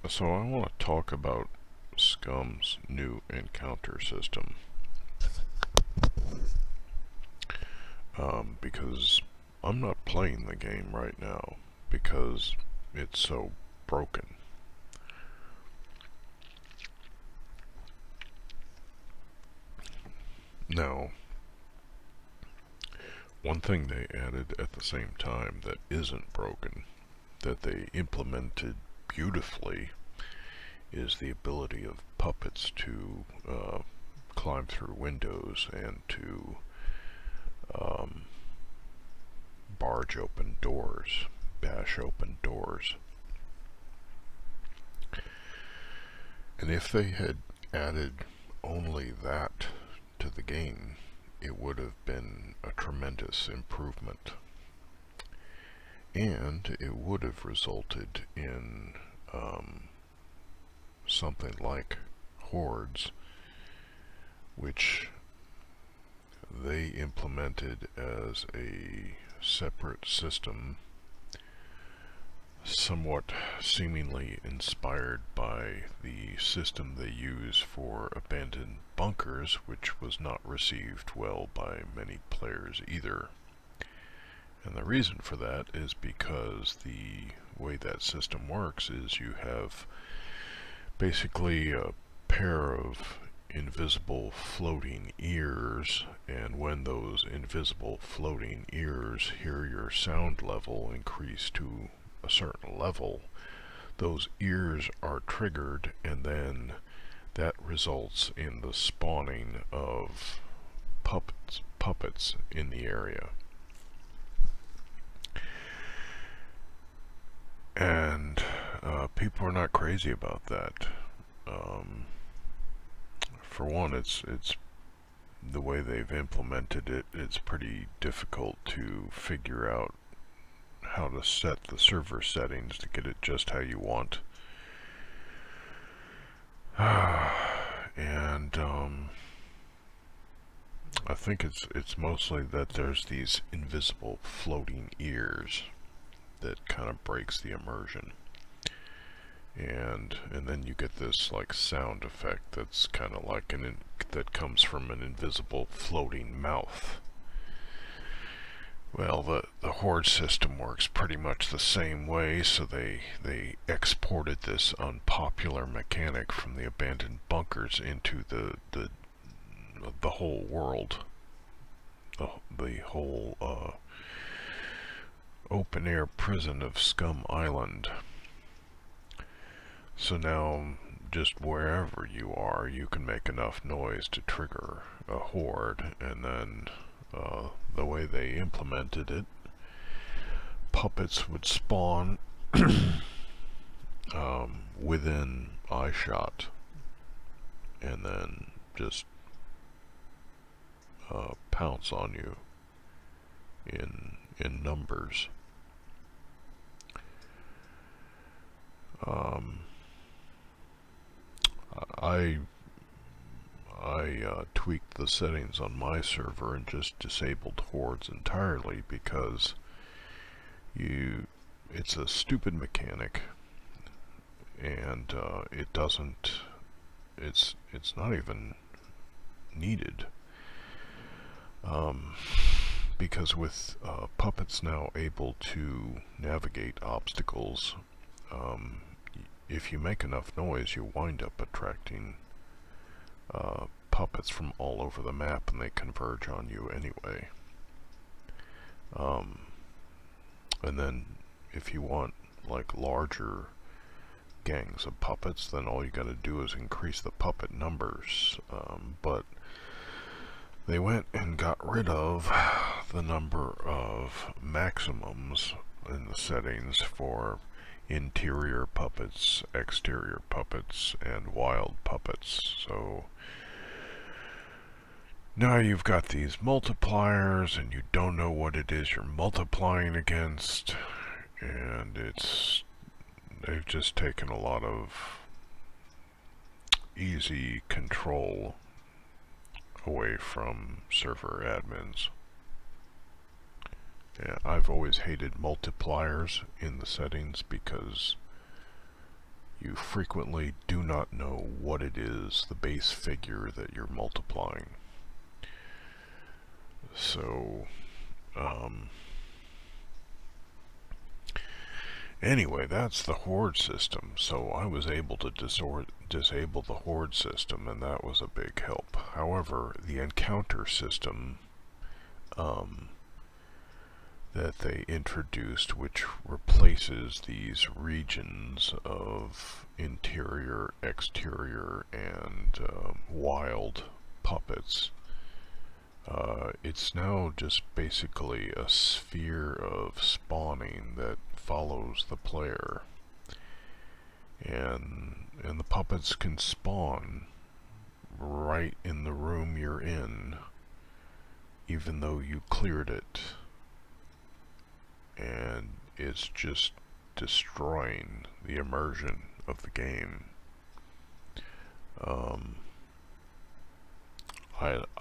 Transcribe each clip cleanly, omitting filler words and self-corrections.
So I want to talk about SCUM's new encounter system, because I'm not playing the game right now because it's so broken. Now, one thing they added at the same time that isn't broken, that they implemented beautifully, is the ability of puppets to climb through windows and to barge open doors, bash open doors. And if they had added only that to the game, it would have been a tremendous improvement. And it would have resulted in something like hordes, which they implemented as a separate system, somewhat seemingly inspired by the system they use for abandoned bunkers, which was not received well by many players either. And the reason for that is because the way that system works is you have basically a pair of invisible floating ears, and when those invisible floating ears hear your sound level increase to a certain level, those ears are triggered, and then that results in the spawning of puppets in the area. And people are not crazy about that. For one, it's the way they've implemented it. It's pretty difficult to figure out how to set the server settings to get it just how you want. And I think it's mostly that there's these invisible floating ears that kind of breaks the immersion. And then you get this like sound effect that's kind of like that comes from an invisible floating mouth. Well, the horde system works pretty much the same way, so they exported this unpopular mechanic from the abandoned bunkers into the whole world, the whole open air prison of SCUM Island. So now, just wherever you are, you can make enough noise to trigger a horde, and then the way they implemented it, puppets would spawn within eyeshot, and then just pounce on you in numbers. I tweaked the settings on my server and just disabled hordes entirely because it's a stupid mechanic, and it's not even needed, because with puppets now able to navigate obstacles, if you make enough noise, you wind up attracting puppets from all over the map, and they converge on you anyway. And then if you want like larger gangs of puppets, then all you gotta do is increase the puppet numbers. But they went and got rid of the number of maximums in the settings for interior puppets, exterior puppets, and wild puppets. So now you've got these multipliers, and you don't know what it is you're multiplying against, and they've just taken a lot of easy control away from server admins. Yeah, I've always hated multipliers in the settings because you frequently do not know what it is, the base figure that you're multiplying. So, anyway, that's the horde system. So I was able to disable the horde system, and that was a big help. However, the encounter system that they introduced, which replaces these regions of interior, exterior, and wild puppets, it's now just basically a sphere of spawning that follows the player, and the puppets can spawn right in the room you're in, even though you cleared it, and it's just destroying the immersion of the game.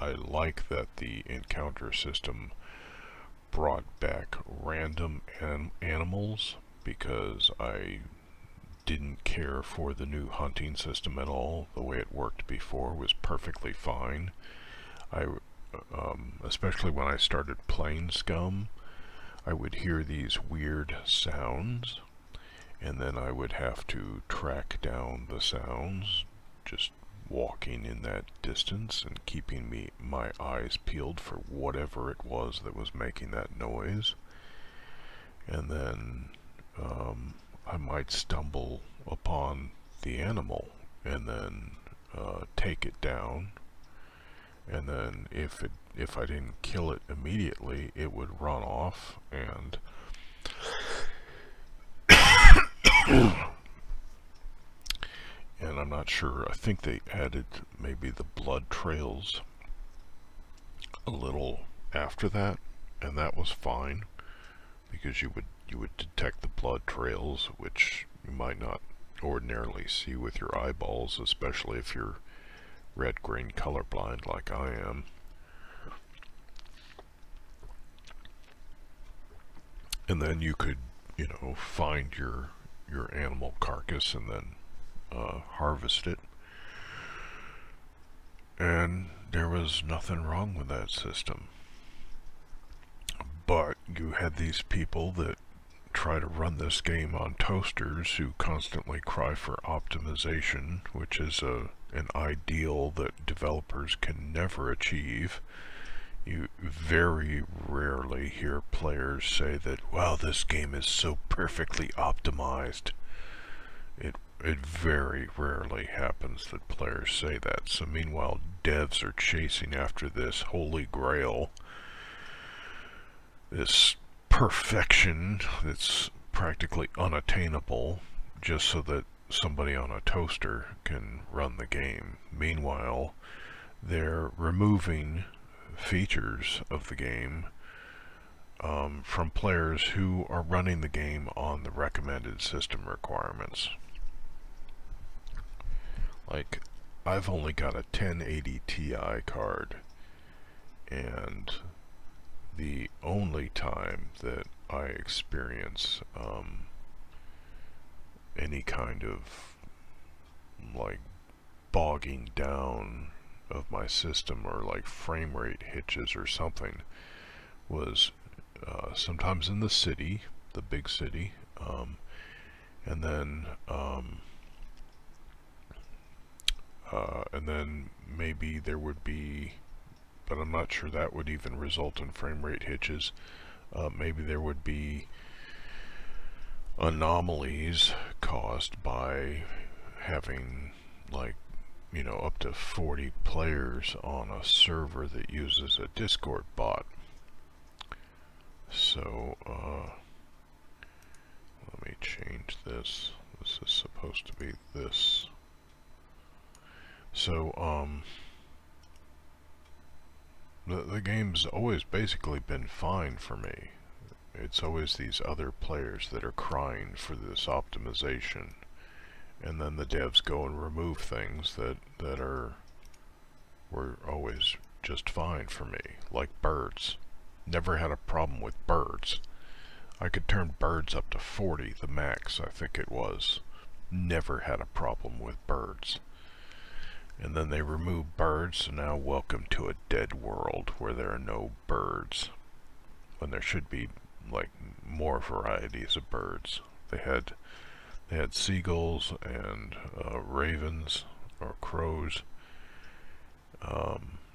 I like that the encounter system brought back random animals, because I didn't care for the new hunting system at all. The way it worked before was perfectly fine. Especially when I started playing SCUM, I would hear these weird sounds, and then I would have to track down the sounds, just walking in that distance and keeping my eyes peeled for whatever it was that was making that noise. And then I might stumble upon the animal and then take it down, and then if I didn't kill it immediately, it would run off, and and I'm not sure, I think they added maybe the blood trails a little after that, and that was fine, because you would detect the blood trails, which you might not ordinarily see with your eyeballs, especially if you're red-green colorblind like I am. And then you could, find your animal carcass and then harvest it. And there was nothing wrong with that system. But you had these people that try to run this game on toasters who constantly cry for optimization, which is an ideal that developers can never achieve. You very rarely hear players say that, wow, this game is so perfectly optimized. It very rarely happens that players say that. So meanwhile, devs are chasing after this holy grail, this perfection that's practically unattainable, just so that somebody on a toaster can run the game. Meanwhile, they're removing features of the game from players who are running the game on the recommended system requirements. Like, I've only got a 1080 Ti card, and the only time that I experience any kind of like bogging down of my system, or like frame rate hitches or something, was sometimes in the city, the big city, and then maybe there would be, but I'm not sure that would even result in frame rate hitches. Maybe there would be anomalies caused by having, like, up to 40 players on a server that uses a Discord bot. So, let me change this. This is supposed to be this. So, the game's always basically been fine for me. It's always these other players that are crying for this optimization, and then the devs go and remove things that were always just fine for me, like birds. Never had a problem with birds. I could turn birds up to 40, the max, I think it was. never had a problem with birds. And then they removed birds, so now welcome to a dead world where there are no birds, when there should be like more varieties of birds. They had seagulls and ravens or crows.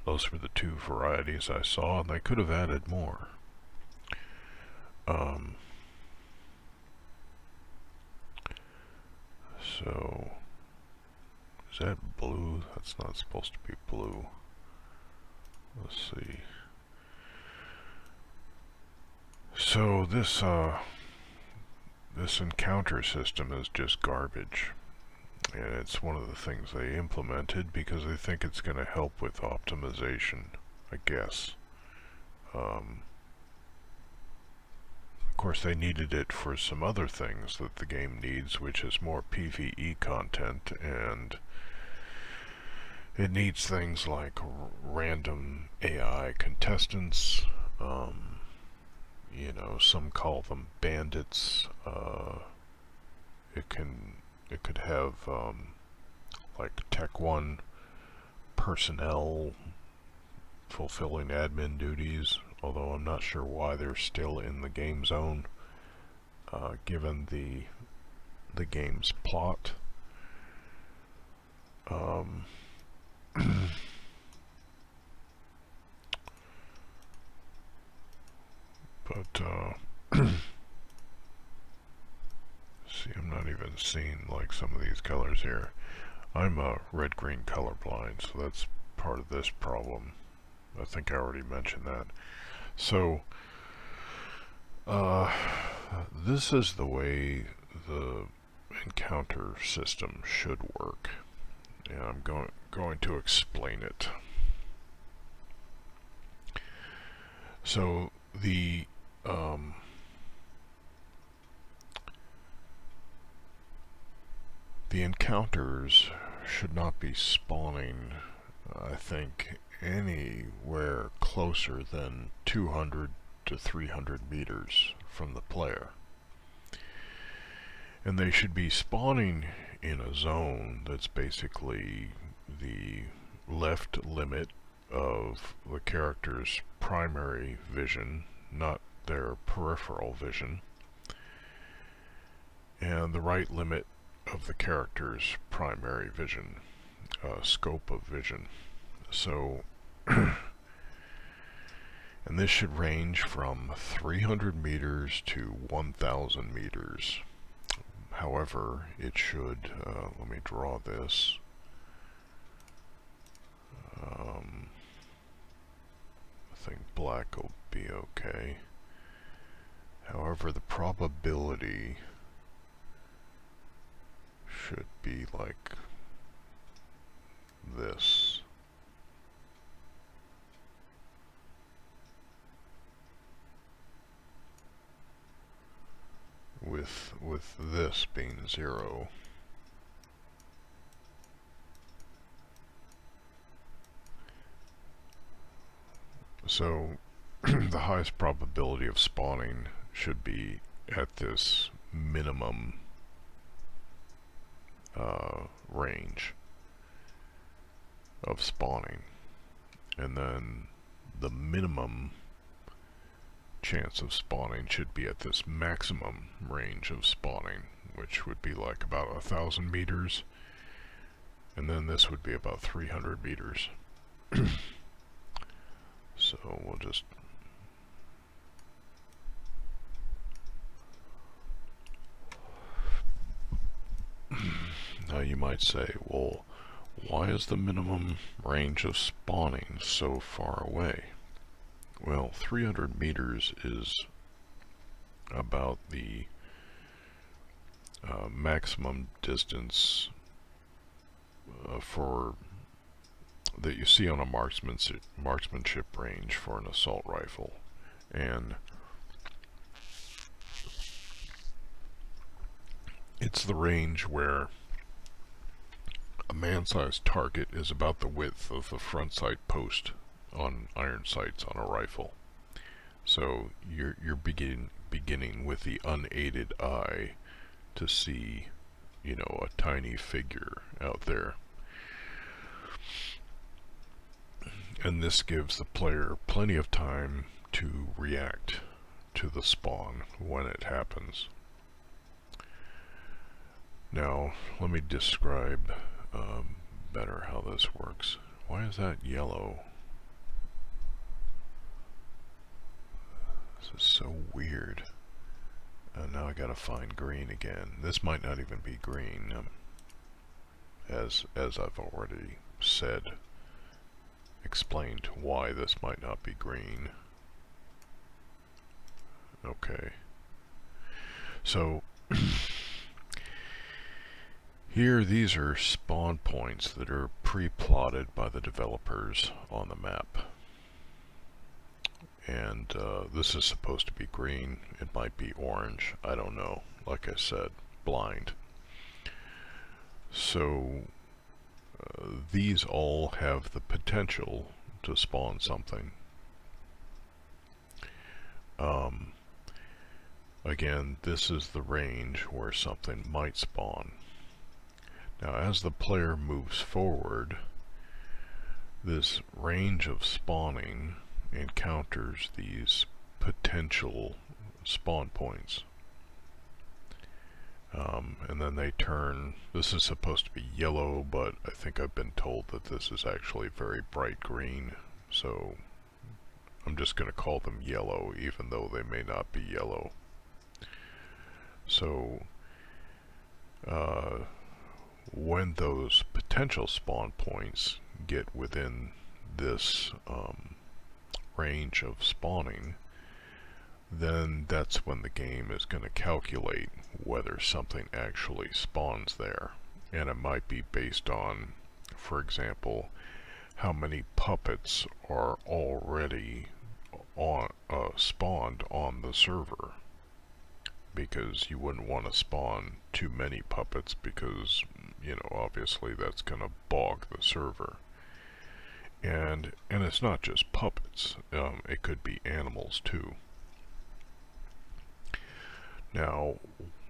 Those were the two varieties I saw, and they could have added more. So, is that blue? That's not supposed to be blue. Let's see. So this encounter system is just garbage. And it's one of the things they implemented because they think it's going to help with optimization, I guess. Of course, they needed it for some other things that the game needs, which is more PvE content, and it needs things like random AI contestants. You know, some call them bandits. It could have like Tech 1 personnel fulfilling admin duties, although I'm not sure why they're still in the game zone, given the game's plot. But see, I'm not even seeing like some of these colors here. I'm red-green colorblind, so that's part of this problem. I think I already mentioned that. So this is the way the encounter system should work, and I'm going to explain it. So the encounters should not be spawning, I think, anywhere closer than 200 to 300 meters from the player. And they should be spawning in a zone that's basically the left limit of the character's primary vision, not their peripheral vision, and the right limit of the character's primary vision, scope of vision. So, and this should range from 300 meters to 1,000 meters. However, it should, let me draw this. I think black will be okay. However, the probability should be like this. With this being 0. So the highest probability of spawning should be at this minimum range of spawning, and then the minimum chance of spawning should be at this maximum range of spawning, which would be like about 1,000 meters, and then this would be about 300 meters. So we'll just now you might say, well, why is the minimum range of spawning so far away? Well, 300 meters is about the maximum distance for that you see on a marksmanship range for an assault rifle, and it's the range where a man-sized target is about the width of the front sight post on iron sights on a rifle. So you're beginning with the unaided eye to see you know, a tiny figure out there. And this gives the player plenty of time to react to the spawn when it happens. Now, let me describe better how this works. Why is that yellow? This is so weird. Now I gotta find green again. This might not even be green, as I've already said, explained why this might not be green. Okay. So, here these are spawn points that are pre-plotted by the developers on the map. And this is supposed to be green. It might be orange. I don't know. Like I said, blind. So these all have the potential to spawn something. Again, this is the range where something might spawn. Now, as the player moves forward, this range of spawning encounters these potential spawn points. And then they turn. This is supposed to be yellow, but I think I've been told that this is actually very bright green, so I'm just going to call them yellow, even though they may not be yellow. So when those potential spawn points get within this range of spawning, then that's when the game is going to calculate whether something actually spawns there. And it might be based on, for example, how many puppets are already spawned on the server. Because you wouldn't want to spawn too many puppets because, you know, obviously that's going to bog the server. And it's not just puppets, it could be animals too. Now,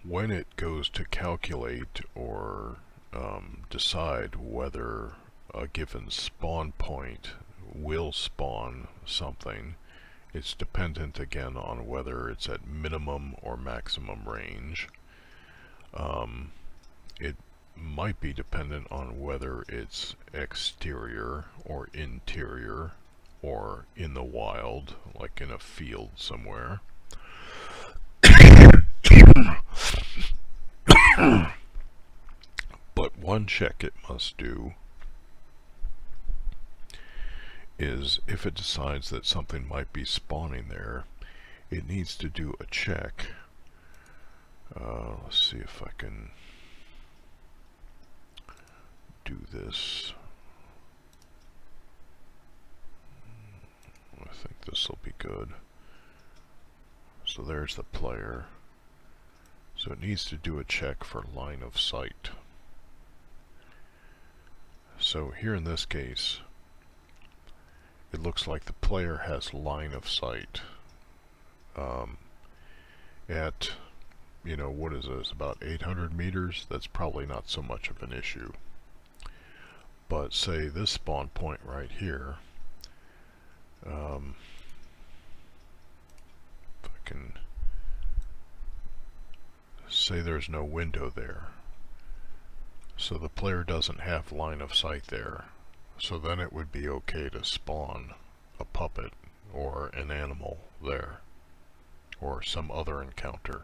when it goes to calculate or decide whether a given spawn point will spawn something, it's dependent again on whether it's at minimum or maximum range. It might be dependent on whether it's exterior or interior or in the wild, like in a field somewhere. But one check it must do is if it decides that something might be spawning there, it needs to do a check. Let's see if I can do this. I think this will be good. So there's the player. So it needs to do a check for line of sight. So here in this case, it looks like the player has line of sight at, you know, what is this, about 800 meters? That's probably not so much of an issue. But say this spawn point right here, if I can say there's no window there, so the player doesn't have line of sight there, so then it would be okay to spawn a puppet or an animal there, or some other encounter,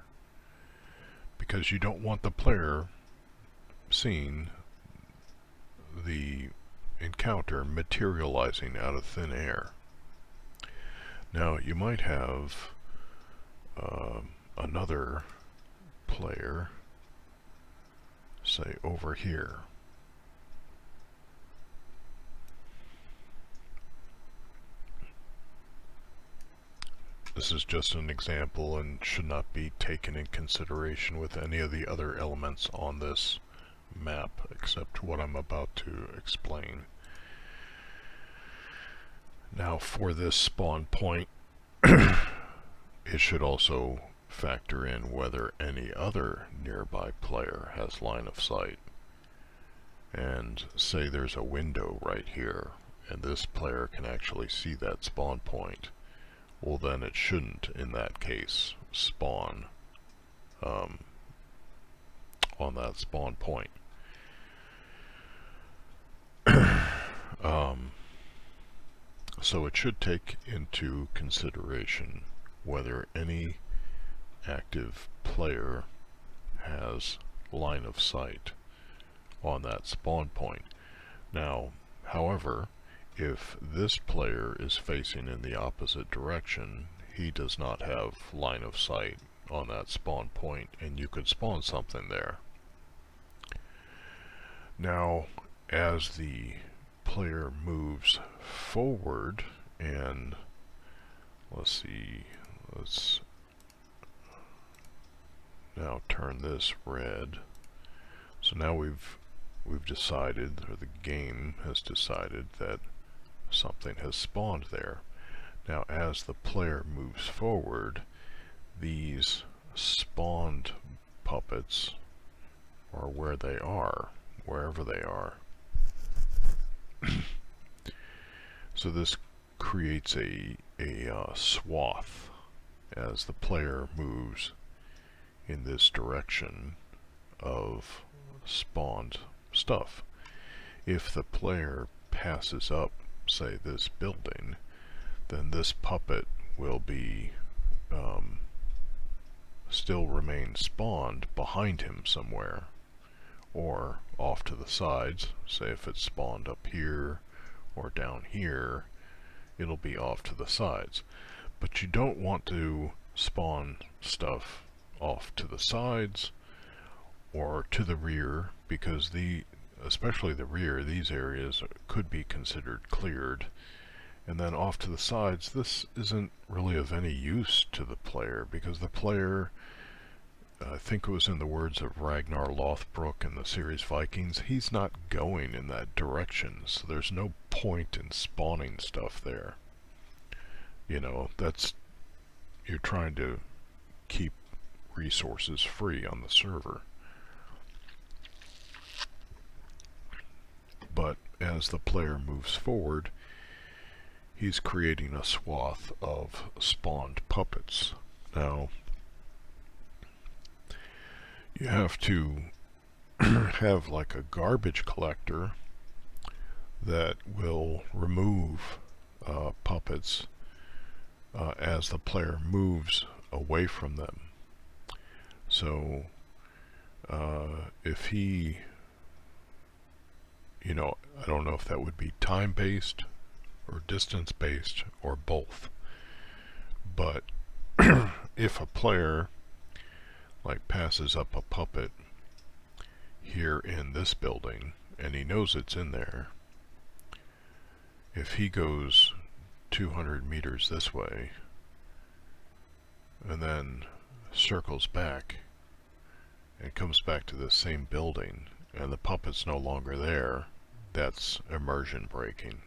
because you don't want the player seeing the encounter materializing out of thin air. Now you might have another player, say over here, this is just an example and should not be taken in consideration with any of the other elements on this map except what I'm about to explain. Now for this spawn point, it should also factor in whether any other nearby player has line of sight. And say there's a window right here, and this player can actually see that spawn point. Well, then it shouldn't, in that case, spawn on that spawn point. So it should take into consideration whether any active player has line of sight on that spawn point. Now, however, if this player is facing in the opposite direction, he does not have line of sight on that spawn point, and you could spawn something there. Now, as the player moves forward, and let's now turn this red. So now we've decided, or the game has decided, that something has spawned there. Now as the player moves forward, these spawned puppets are where they are, wherever they are. So this creates a swath as the player moves in this direction of spawned stuff. If the player passes up, say, this building, then this puppet will be still remain spawned behind him somewhere, or off to the sides. Say if it's spawned up here or down here, it'll be off to the sides. But you don't want to spawn stuff off to the sides or to the rear, because especially the rear, these areas could be considered cleared. And then off to the sides, this isn't really of any use to the player, because the player, I think it was in the words of Ragnar Lothbrok in the series Vikings, he's not going in that direction, so there's no point in spawning stuff there. You know, you're trying to keep resources free on the server. But as the player moves forward, he's creating a swath of spawned puppets. Now, you have to have like a garbage collector that will remove puppets as the player moves away from them. So if he, you know, I don't know if that would be time-based or distance-based or both, but if a player like passes up a puppet here in this building and he knows it's in there, if he goes 200 meters this way and then circles back and comes back to the same building and the puppet's no longer there, that's immersion breaking.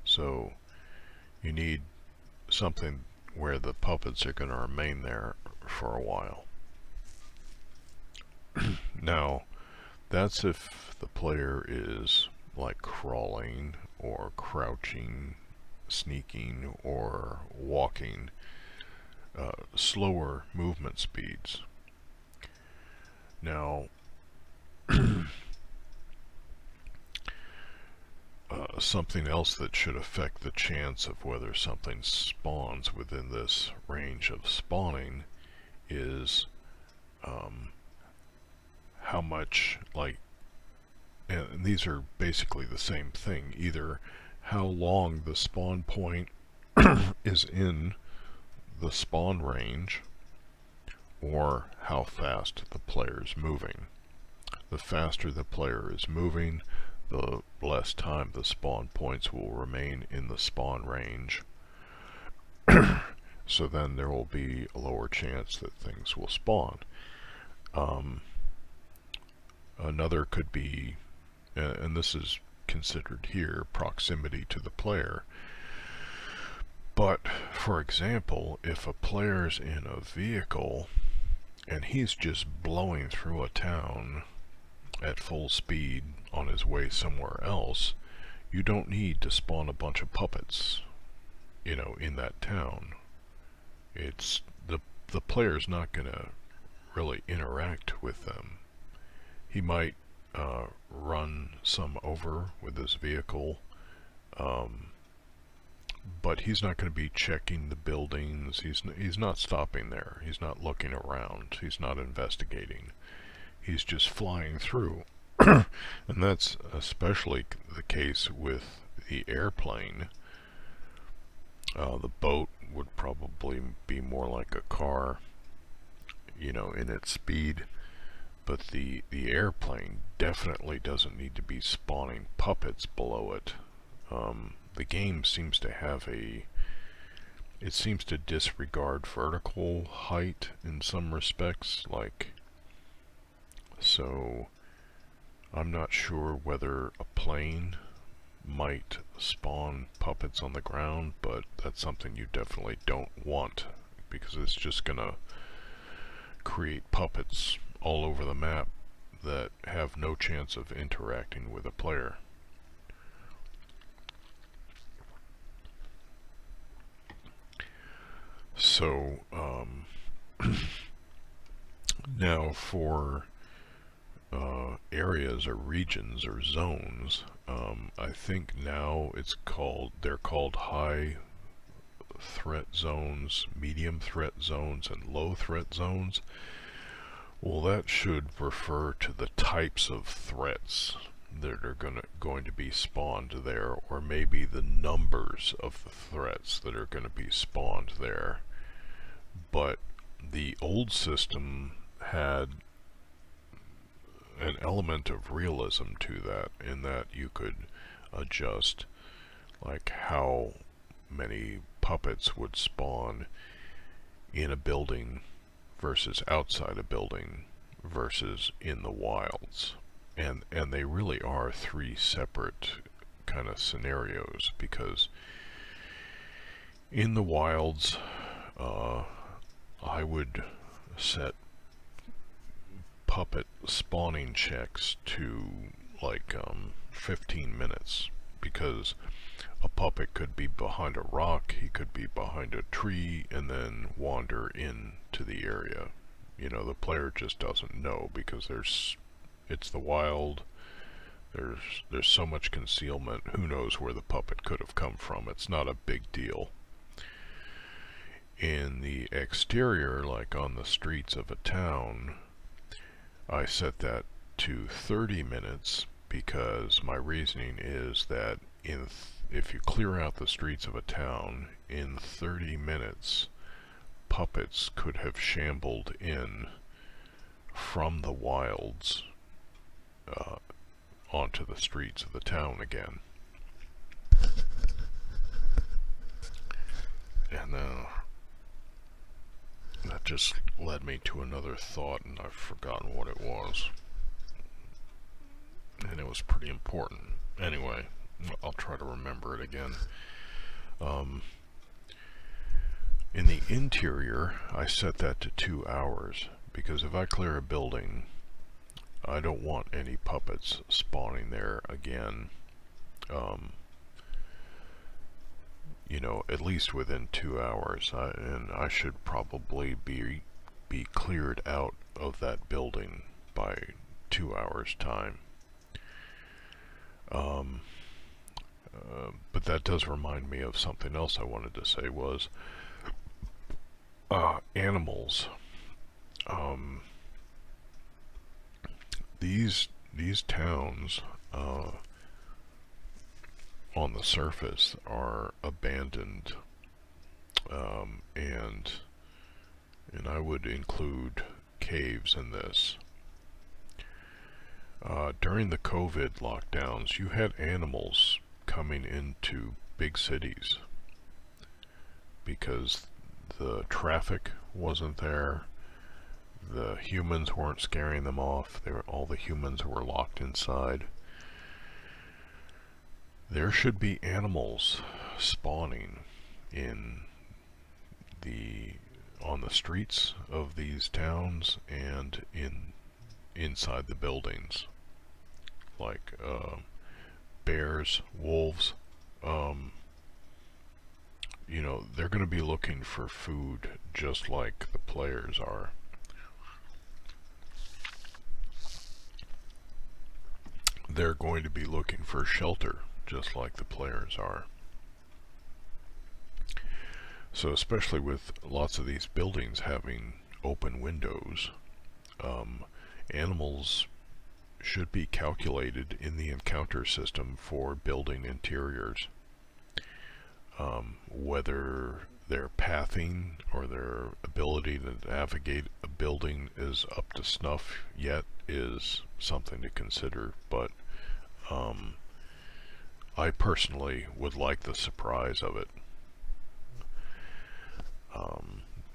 So you need something where the puppets are going to remain there for a while. Now, that's if the player is like crawling or crouching, sneaking, or walking, slower movement speeds. Now, something else that should affect the chance of whether something spawns within this range of spawning is how much, like, and these are basically the same thing, either how long the spawn point is in the spawn range, or how fast the player is moving. The faster the player is moving, the less time the spawn points will remain in the spawn range. So then there will be a lower chance that things will spawn. Another could be, and this is considered here, proximity to the player. But, for example, if a player's in a vehicle and he's just blowing through a town at full speed on his way somewhere else, you don't need to spawn a bunch of puppets, in that town. It's the player's not gonna really interact with them. He might run some over with his vehicle, but he's not going to be checking the buildings. He's not stopping there. He's not looking around. He's not investigating. He's just flying through. And that's especially the case with the airplane. The boat would probably be more like a car, in its speed. But the airplane definitely doesn't need to be spawning puppets below it. The game seems to have it seems to disregard vertical height in some respects, so I'm not sure whether a plane might spawn puppets on the ground, but that's something you definitely don't want, because it's just gonna create puppets all over the map that have no chance of interacting with a player. So, now for areas or regions or zones, I think now they're called high threat zones, medium threat zones, and low threat zones. Well, that should refer to the types of threats that are going to be spawned there, or maybe the numbers of the threats that are going to be spawned there. But the old system had an element of realism to that, in that you could adjust how many puppets would spawn in a building versus outside a building versus in the wilds. And they really are three separate kind of scenarios, because in the wilds, I would set puppet spawning checks to 15 minutes, because a puppet could be behind a rock, he could be behind a tree, and then wander into the area. The player just doesn't know, because it's the wild. There's so much concealment. Who knows where the puppet could have come from? It's not a big deal. In the exterior, like on the streets of a town, I set that to 30 minutes, because my reasoning is that if you clear out the streets of a town in 30 minutes, puppets could have shambled in from the wilds onto the streets of the town again. And that just led me to another thought, and I've forgotten what it was. And it was pretty important. Anyway, I'll try to remember it again. In the interior, I set that to 2 hours, because if I clear a building, I don't want any puppets spawning there again. At least within 2 hours, and I should probably be cleared out of that building by 2 hours time. But that does remind me of something else I wanted to say, was animals. These towns on the surface are abandoned, and I would include caves in this. During the COVID lockdowns, you had animals coming into big cities because the traffic wasn't there, the humans weren't scaring them off, all the humans were locked inside. There should be animals spawning in the on the streets of these towns and inside the buildings, like bears, wolves. Um, they're going to be looking for food just like the players are. They're going to be looking for shelter just like the players are. So especially with lots of these buildings having open windows, animals should be calculated in the encounter system for building interiors. Whether their pathing or their ability to navigate a building is up to snuff yet is something to consider, but I personally would like the surprise of it.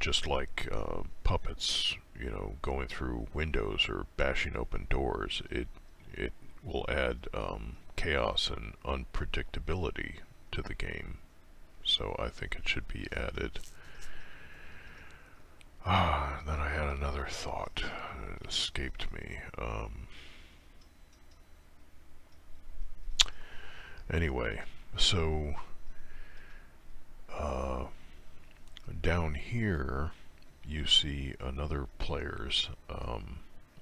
Just like puppets, going through windows or bashing open doors, it will add chaos and unpredictability to the game. So I think it should be added. Then I had another thought. It escaped me. Anyway, so down here you see another player's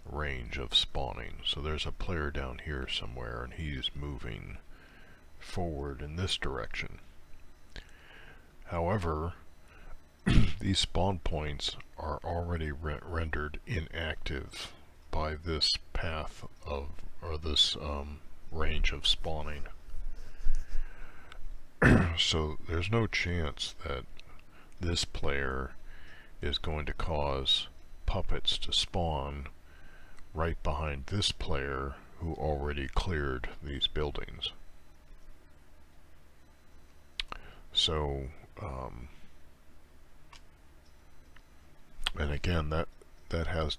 range of spawning. So there's a player down here somewhere, and he's moving forward in this direction. However, these spawn points are already rendered inactive by this path of, or this range of spawning. So there's no chance that this player is going to cause puppets to spawn right behind this player who already cleared these buildings. So, and again, that has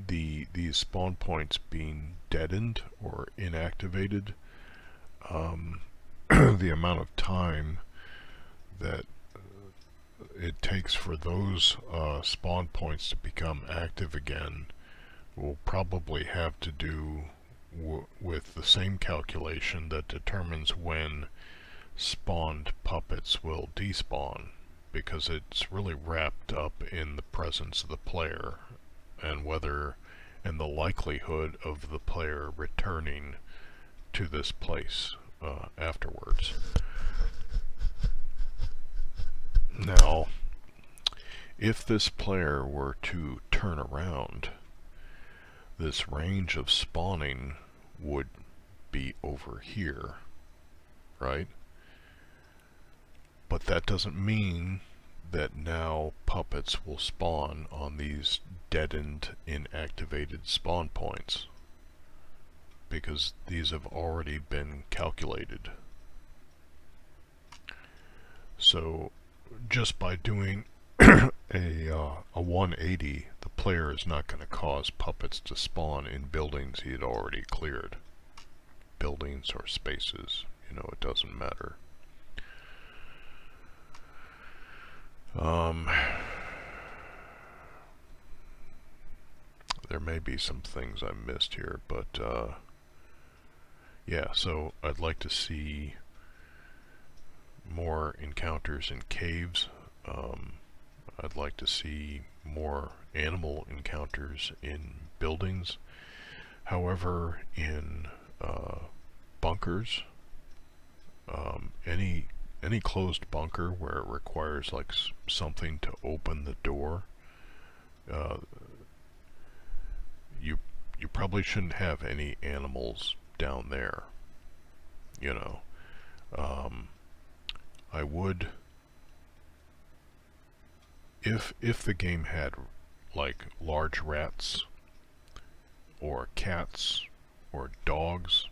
these spawn points being deadened or inactivated. The amount of time that it takes for those spawn points to become active again will probably have to do with the same calculation that determines when spawned puppets will despawn, because it's really wrapped up in the presence of the player and the likelihood of the player returning to this place afterwards. Now, if this player were to turn around, this range of spawning would be over here, right? But that doesn't mean that now puppets will spawn on these deadened, inactivated spawn points, because these have already been calculated. So just by doing a 180, the player is not going to cause puppets to spawn in buildings he had already cleared. Buildings or spaces, it doesn't matter. There may be some things I missed here, but yeah, so I'd like to see more encounters in caves. I'd like to see more animal encounters in buildings. However, in bunkers, any closed bunker where it requires like something to open the door, you probably shouldn't have any animals down there. I would, if the game had like large rats or cats or dogs,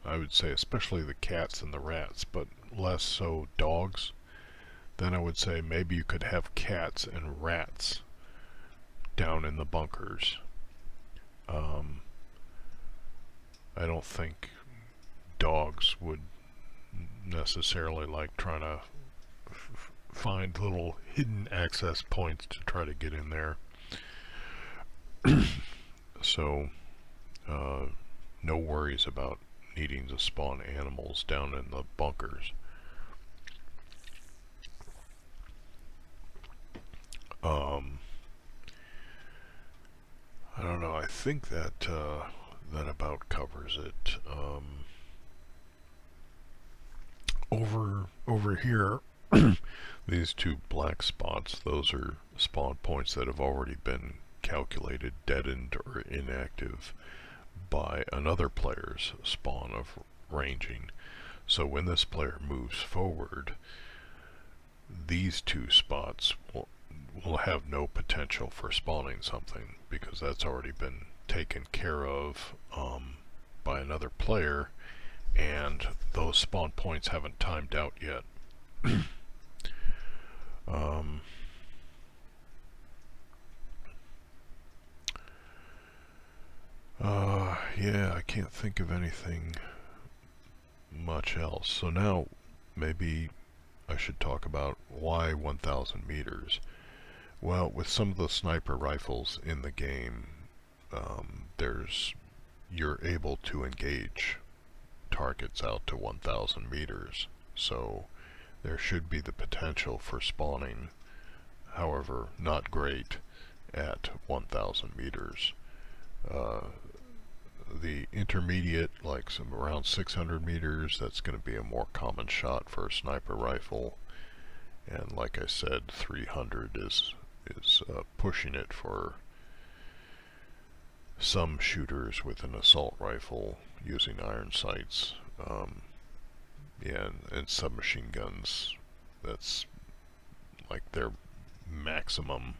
I would say especially the cats and the rats, but less so dogs, then I would say maybe you could have cats and rats down in the bunkers. I don't think dogs would necessarily like trying to find little hidden access points to try to get in there. So no worries about needing to spawn animals down in the bunkers. I don't know, I think that that about covers it. Over here, these two black spots, those are spawn points that have already been calculated, deadened, or inactive by another player's spawn of ranging. So when this player moves forward, these two spots will have no potential for spawning something because that's already been taken care of by another player, and those spawn points haven't timed out yet. Yeah, I can't think of anything much else. So now maybe I should talk about why 1,000 meters. Well, with some of the sniper rifles in the game, you're able to engage targets out to 1,000 meters. So there should be the potential for spawning, however not great, at 1,000 meters. The intermediate, like some around 600 meters, that's going to be a more common shot for a sniper rifle. And like I said, 300 is pushing it for some shooters with an assault rifle using iron sights. Yeah, and submachine guns, that's like their maximum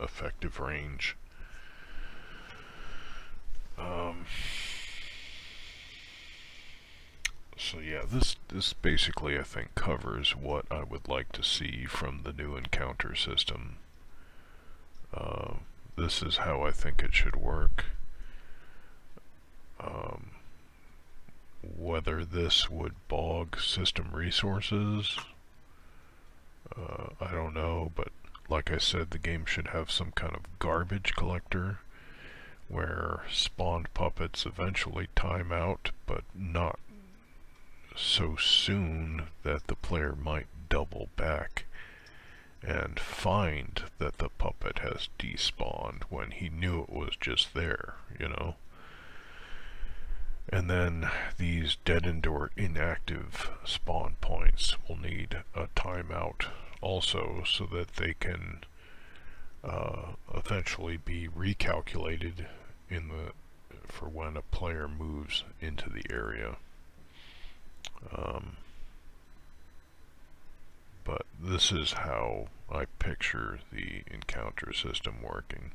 effective range. So yeah, this basically I think covers what I would like to see from the new encounter system. This is how I think it should work. Whether this would bog system resources, I don't know, but like I said, the game should have some kind of garbage collector where spawned puppets eventually time out, but not so soon that the player might double back and find that the puppet has despawned when he knew it was just there, you know? And then these deadened or inactive spawn points will need a timeout also, so that they can eventually be recalculated for when a player moves into the area. But this is how I picture the encounter system working.